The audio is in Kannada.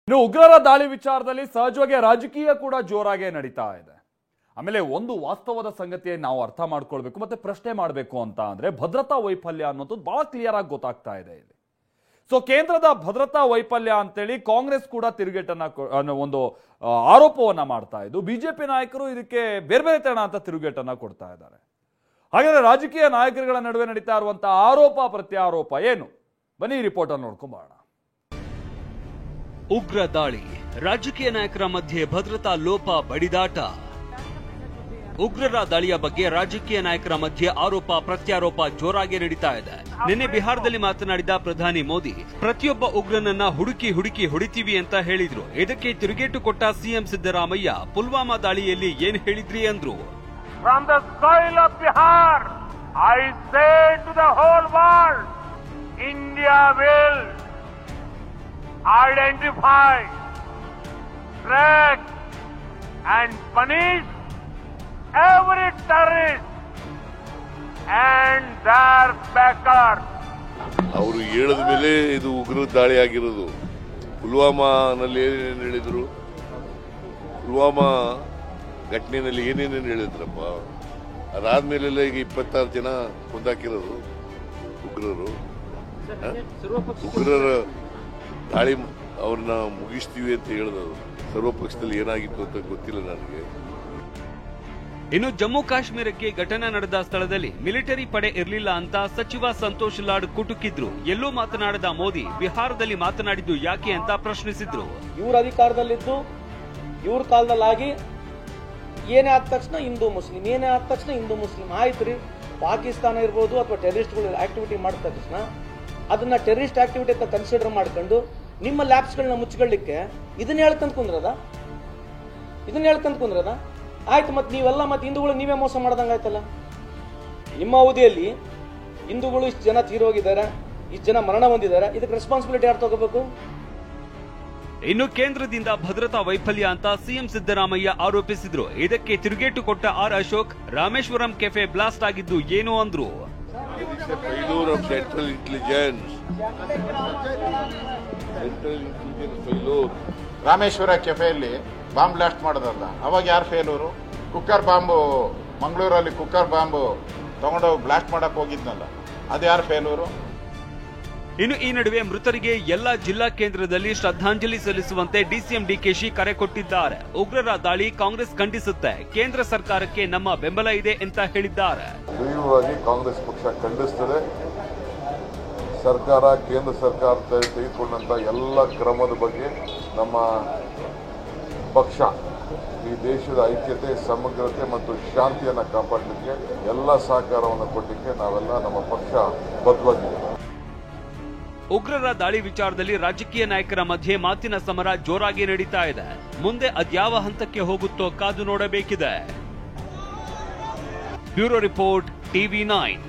ಇನ್ನು ಉಗ್ರರ ದಾಳಿ ವಿಚಾರದಲ್ಲಿ ಸಹಜವಾಗಿ ರಾಜಕೀಯ ಕೂಡ ಜೋರಾಗಿ ನಡೀತಾ ಇದೆ. ಆಮೇಲೆ ಒಂದು ವಾಸ್ತವದ ಸಂಗತಿಯನ್ನು ನಾವು ಅರ್ಥ ಮಾಡ್ಕೊಳ್ಬೇಕು ಮತ್ತೆ ಪ್ರಶ್ನೆ ಮಾಡಬೇಕು ಅಂತ ಅಂದ್ರೆ ಭದ್ರತಾ ವೈಫಲ್ಯ ಅನ್ನೋದು ಬಹಳ ಕ್ಲಿಯರ್ ಆಗಿ ಗೊತ್ತಾಗ್ತಾ ಇದೆ ಇಲ್ಲಿ. ಸೊ ಕೇಂದ್ರದ ಭದ್ರತಾ ವೈಫಲ್ಯ ಅಂತೇಳಿ ಕಾಂಗ್ರೆಸ್ ಕೂಡ ತಿರುಗೇಟನ್ನ ಒಂದು ಆರೋಪವನ್ನ ಮಾಡ್ತಾ ಇದ್ದು, ಬಿಜೆಪಿ ನಾಯಕರು ಇದಕ್ಕೆ ಬೇರೆ ಬೇರೆ ತೆರಣ ಅಂತ ತಿರುಗೇಟನ್ನ ಕೊಡ್ತಾ ಇದ್ದಾರೆ. ಹಾಗಾದ್ರೆ ರಾಜಕೀಯ ನಾಯಕರುಗಳ ನಡುವೆ ನಡೀತಾ ಇರುವಂತಹ ಆರೋಪ ಪ್ರತ್ಯಾರೋಪ ಏನು? ಬನ್ನಿ ರಿಪೋರ್ಟ್ ಅನ್ನು ನೋಡ್ಕೊಂಬರೋಣ. ಉಗ್ರ ದಾಳಿ, ರಾಜಕೀಯ ನಾಯಕರ ಮಧ್ಯೆ ಭದ್ರತಾ ಲೋಪ, ಬಡಿದಾಟ. ಉಗ್ರರ ದಾಳಿಯ ಬಗ್ಗೆ ರಾಜಕೀಯ ನಾಯಕರ ಮಧ್ಯೆ ಆರೋಪ ಪ್ರತ್ಯಾರೋಪ ಜೋರಾಗಿ ನಡೀತಾ ಇದೆ. ನಿನ್ನೆ ಬಿಹಾರದಲ್ಲಿ ಮಾತನಾಡಿದ ಪ್ರಧಾನಿ ಮೋದಿ, ಪ್ರತಿಯೊಬ್ಬ ಉಗ್ರನನ್ನ ಹುಡುಕಿ ಹೊಡಿತೀವಿ ಅಂತ ಹೇಳಿದ್ರು. ಇದಕ್ಕೆ ತಿರುಗೇಟು ಕೊಟ್ಟ ಸಿಎಂ ಸಿದ್ದರಾಮಯ್ಯ, ಪುಲ್ವಾಮಾ ದಾಳಿಯಲ್ಲಿ ಏನ್ ಹೇಳಿದ್ರಿ ಅಂದ್ರು. From the soil of Bihar, I say to the whole world, India will identify, track and punish every terrorist and their backers. ಅವರು ಹೇಳಿದ ಮೇಲೆ ಇದು ಉಗ್ರ ದಾಳಿ ಆಗಿರೋದು. ಪುಲ್ವಾಮಾನಲ್ಲಿ ಏನೇನು ಹೇಳಿದ್ರು, ಪುಲ್ವಾಮಾ ಘಟನೆಯಲ್ಲಿ ಏನೇನೇನು ಹೇಳಿದ್ರಪ್ಪ. ಅದಾದ್ಮೇಲೆಲ್ಲ ಈಗ 26 ಜನ ಕೊಂದಾಕಿರೋದು ಉಗ್ರರು. ಉಗ್ರರ ದಾಳಿ ಅವ್ರನ್ನ ಮುಗಿಸ್ತೀವಿ ಅಂತ ಹೇಳಿದ್ರು. ಸರ್ವಪಕ್ಷದಲ್ಲಿ ಏನಾಗಿತ್ತು ಅಂತ ಗೊತ್ತಿಲ್ಲ ನನಗೆ. ಇನ್ನು ಜಮ್ಮು ಕಾಶ್ಮೀರಕ್ಕೆ ಘಟನೆ ನಡೆದ ಸ್ಥಳದಲ್ಲಿ ಮಿಲಿಟರಿ ಪಡೆ ಇರಲಿಲ್ಲ ಅಂತ ಸಚಿವ ಸಂತೋಷ್ ಲಾಡ್ ಕುಟುಕಿದ್ರು. ಎಲ್ಲೂ ಮಾತನಾಡದ ಮೋದಿ, ಬಿಹಾರದಲ್ಲಿ ಮಾತನಾಡಿದ್ದು ಯಾಕೆ ಅಂತ ಪ್ರಶ್ನಿಸಿದ್ರು. ಇವ್ರ ಅಧಿಕಾರದಲ್ಲಿದ್ದು ಇವ್ರ ಕಾಲದಲ್ಲಾಗಿ ಏನೇ ಆದ ತಕ್ಷಣ ಹಿಂದೂ ಮುಸ್ಲಿಂ, ಏನೇ ಆದ ತಕ್ಷಣ ಹಿಂದೂ ಮುಸ್ಲಿಂ ಆಯ್ತು ರೀ. ಪಾಕಿಸ್ತಾನ ಇರ್ಬೋದು ಅಥವಾ ಟೆರರಿಸ್ಟ್ಗಳು ಆಕ್ಟಿವಿಟಿ ಮಾಡಿದ ತಕ್ಷಣ ಅದನ್ನ ಟೆರರಿಸ್ಟ್ ಆಕ್ಟಿವಿಟಿ ಅಂತ ಕನ್ಸಿಡರ್ ಮಾಡ್ಕೊಂಡು ನಿಮ್ಮ ಲ್ಯಾಬ್ಸ್ಗಳನ್ನ ಮುಚ್ಕೊಳ್ಳಿಕ್ಕೆ ಇದನ್ನ ಹೇಳ್ಕಂತ ಕುಂದ್ರದ ಆಯ್ತು. ಮತ್ತೆ ನೀವೆಲ್ಲ ಮತ್ತೆ ಹಿಂದೂಗಳು ನೀವೇ ಮೋಸ ಮಾಡ್ದಂಗ ಆಯ್ತಲ್ಲ. ನಿಮ್ಮ ಅವಧಿಯಲ್ಲಿ ಹಿಂದೂಗಳು ಇಷ್ಟು ಜನ ತೀರೋಗಿದ್ದಾರೆ, ಇಷ್ಟು ಜನ ಮರಣ ಹೊಂದಿದ್ದಾರೆ, ಇದಕ್ಕೆ ರೆಸ್ಪಾನ್ಸಿಬಿಲಿಟಿ ಯಾರು ತಗೋಬೇಕು? ಇನ್ನು ಕೇಂದ್ರದಿಂದ ಭದ್ರತಾ ವೈಫಲ್ಯ ಅಂತ ಸಿಎಂ ಸಿದ್ದರಾಮಯ್ಯ ಆರೋಪಿಸಿದ್ರು. ಇದಕ್ಕೆ ತಿರುಗೇಟು ಕೊಟ್ಟ R Ashok, Rameshwaram cafe blast ಆಗಿದ್ದು ಏನು ಅಂದ್ರು. ಸೆಂಟ್ರಲ್ ಇಂಟೆಲಿಜೆನ್ಸ್ ರಾಮೇಶ್ವರ ಕೆಫೆಯಲ್ಲಿ ಬಾಂಬ್ ಬ್ಲಾಸ್ಟ್ ಮಾಡೋದಲ್ಲ, ಅವಾಗ ಯಾರು ಫೇಲೂರು? ಕುಕ್ಕರ್ ಬಾಂಬು, ಮಂಗಳೂರಲ್ಲಿ ಕುಕ್ಕರ್ ಬಾಂಬು ತಗೊಂಡೋಗಿ ಬ್ಲಾಸ್ಟ್ ಮಾಡಕ್ ಹೋಗಿದ್ನಲ್ಲ, ಅದು ಯಾರು ಫೇಲೂರು? ಇನ್ನು ಈ ನಡುವೆ ಮೃತರಿಗೆ ಎಲ್ಲಾ ಜಿಲ್ಲಾ ಕೇಂದ್ರದಲ್ಲಿ ಶ್ರದ್ಧಾಂಜಲಿ ಸಲ್ಲಿಸುವಂತೆ ಡಿಸಿಎಂ ಡಿಕೆಶಿ ಕರೆ ಕೊಟ್ಟಿದ್ದಾರೆ. ಉಗ್ರರ ದಾಳಿ ಕಾಂಗ್ರೆಸ್ ಖಂಡಿಸುತ್ತೆ, ಕೇಂದ್ರ ಸರ್ಕಾರಕ್ಕೆ ನಮ್ಮ ಬೆಂಬಲ ಇದೆ ಅಂತ ಹೇಳಿದ್ದಾರೆ. ತೀವ್ರವಾಗಿ ಕಾಂಗ್ರೆಸ್ ಪಕ್ಷ ಖಂಡಿಸುತ್ತದೆ. ಸರ್ಕಾರ, ಕೇಂದ್ರ ಸರ್ಕಾರ ತೆಗೆದುಕೊಂಡಂತ ಎಲ್ಲ ಕ್ರಮದ ಬಗ್ಗೆ ನಮ್ಮ ಪಕ್ಷ ಈ ದೇಶದ ಐಕ್ಯತೆ, ಸಮಗ್ರತೆ ಮತ್ತು ಶಾಂತಿಯನ್ನು ಕಾಪಾಡಲಿಕ್ಕೆ ಎಲ್ಲ ಸಹಕಾರವನ್ನು ಕೊಡಲಿಕ್ಕೆ ನಾವೆಲ್ಲ ನಮ್ಮ ಪಕ್ಷ ಬದ್ಧವಾಗಿದೆ. ಉಗ್ರರ ದಾಳಿ ವಿಚಾರದಲ್ಲಿ ರಾಜಕೀಯ ನಾಯಕರ ಮಧ್ಯೆ ಮಾತಿನ ಸಮರ ಜೋರಾಗಿ ನಡೀತಾ ಇದೆ. ಮುಂದೆ ಅದ್ಯಾವ ಹಂತಕ್ಕೆ ಹೋಗುತ್ತೋ ಕಾದು ನೋಡಬೇಕಿದೆ. Bureau report, TV9.